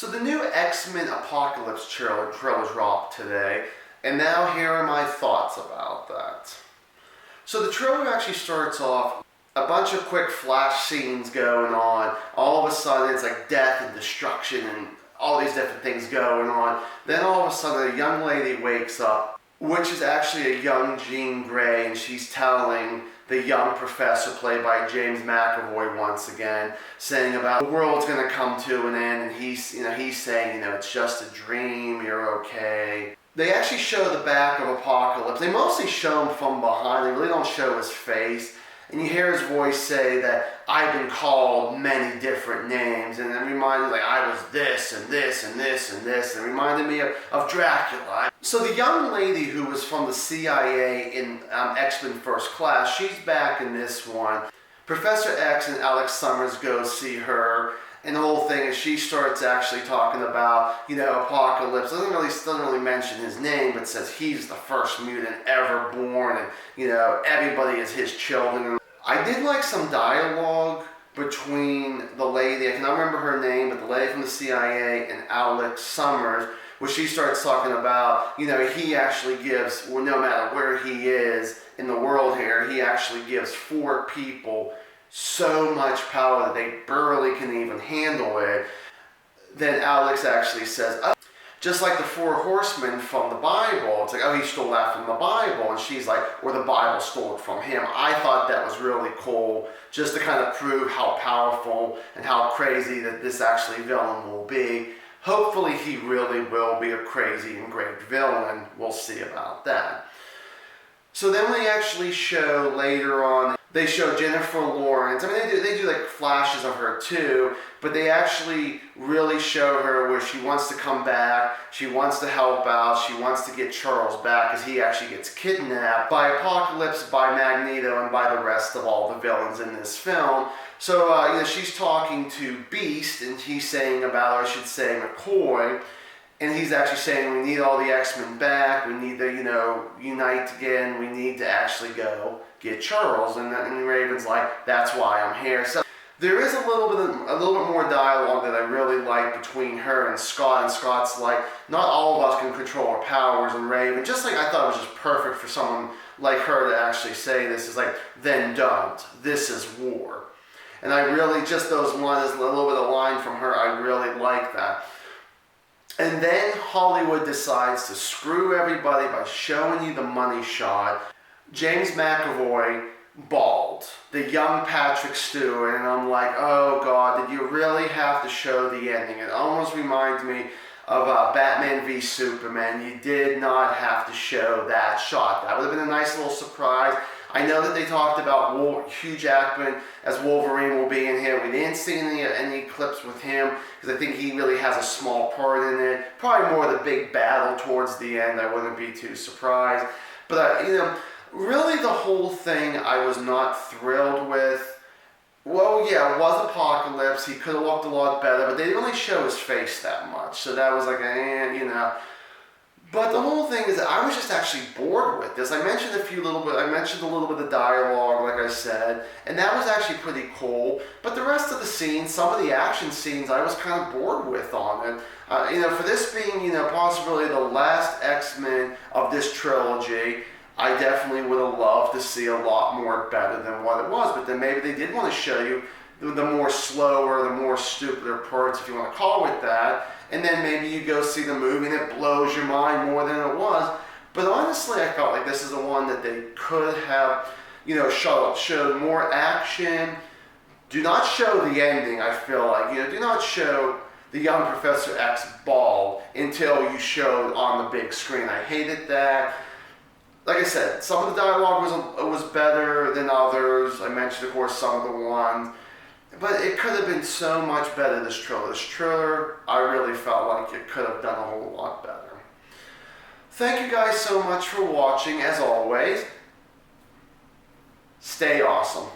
So the new X-Men Apocalypse trailer dropped today, and now here are my thoughts about that. So the trailer actually starts off, a bunch of quick flash scenes going on. All of a sudden it's like death and destruction and all these different things going on. Then all of a sudden a young lady wakes up, which is actually a young Jean Grey, and she's telling the young professor, played by James McAvoy once again, saying about the world's going to come to an end, and he's saying, it's just a dream, you're okay. They actually show the back of Apocalypse. They mostly show him from behind. They really don't show his face. And you hear his voice say that I've been called many different names, and it reminded me, like, I was this and this and this and this, and it reminded me of Dracula. So the young lady who was from the CIA in X-Men First Class, she's back in this one. Professor X and Alex Summers go see her, and the whole thing is she starts actually talking about, Apocalypse. Doesn't really mention his name, but says he's the first mutant ever born, and everybody is his children. I did like some dialogue between the lady, I cannot remember her name, but the lady from the CIA and Alex Summers, where she starts talking about, he actually gives, well, no matter where he is in the world here, he actually gives 4 people so much power that they barely can even handle it. Then Alex actually says, oh, just like the 4 horsemen from the Bible. It's like, oh, he stole that from the Bible. And she's like, or the Bible stole it from him. I thought that was really cool, just to kind of prove how powerful and how crazy that this actually villain will be. Hopefully he really will be a crazy and great villain. We'll see about that. So then we actually show later on, they show Jennifer Lawrence. I mean, they do like flashes of her too, but they actually really show her where she wants to come back, she wants to help out, she wants to get Charles back because he actually gets kidnapped by Apocalypse, by Magneto, and by the rest of all the villains in this film. So, she's talking to Beast, and he's saying about, or I should say McCoy, and he's actually saying we need all the X-Men back, we need to, unite again, we need to actually go get Charles, and Raven's like, that's why I'm here. So there is a little bit more dialogue that I really like between her and Scott's like, not all of us can control our powers, and Raven, just like I thought it was just perfect for someone like her to actually say this, is like, then don't, this is war. And I really, just those lines, a little bit of line from her, I really like that. And then Hollywood decides to screw everybody by showing you the money shot. James McAvoy bald, the young Patrick Stewart, and I'm like, oh God, did you really have to show the ending? It almost reminds me of Batman v Superman. You did not have to show that shot. That would have been a nice little surprise. I know that they talked about Hugh Jackman as Wolverine will be in here. We didn't see any clips with him because I think he really has a small part in it. Probably more of the big battle towards the end. I wouldn't be too surprised. But, really the whole thing I was not thrilled with. Well, yeah, it was Apocalypse. He could have looked a lot better, but they didn't really show his face that much. So that was like, But the whole thing is that I was just actually bored with this. I mentioned a little bit of dialogue, like I said, and that was actually pretty cool. But the rest of the scenes, some of the action scenes, I was kind of bored with on it. For this being, possibly the last X-Men of this trilogy, I definitely would have loved to see a lot more better than what it was. But then maybe they did want to show you the more slower, the more stupider parts, if you want to call it that. And then maybe you go see the movie and it blows your mind more than it was. But honestly, I felt like this is the one that they could have, showed more action. Do not show the ending, I feel like. Do not show the young Professor X bald until you showed on the big screen. I hated that. Like I said, some of the dialogue was better than others. I mentioned, of course, some of the ones. But it could have been so much better, this trailer. This trailer, I really felt like it could have done a whole lot better. Thank you guys so much for watching. As always, stay awesome.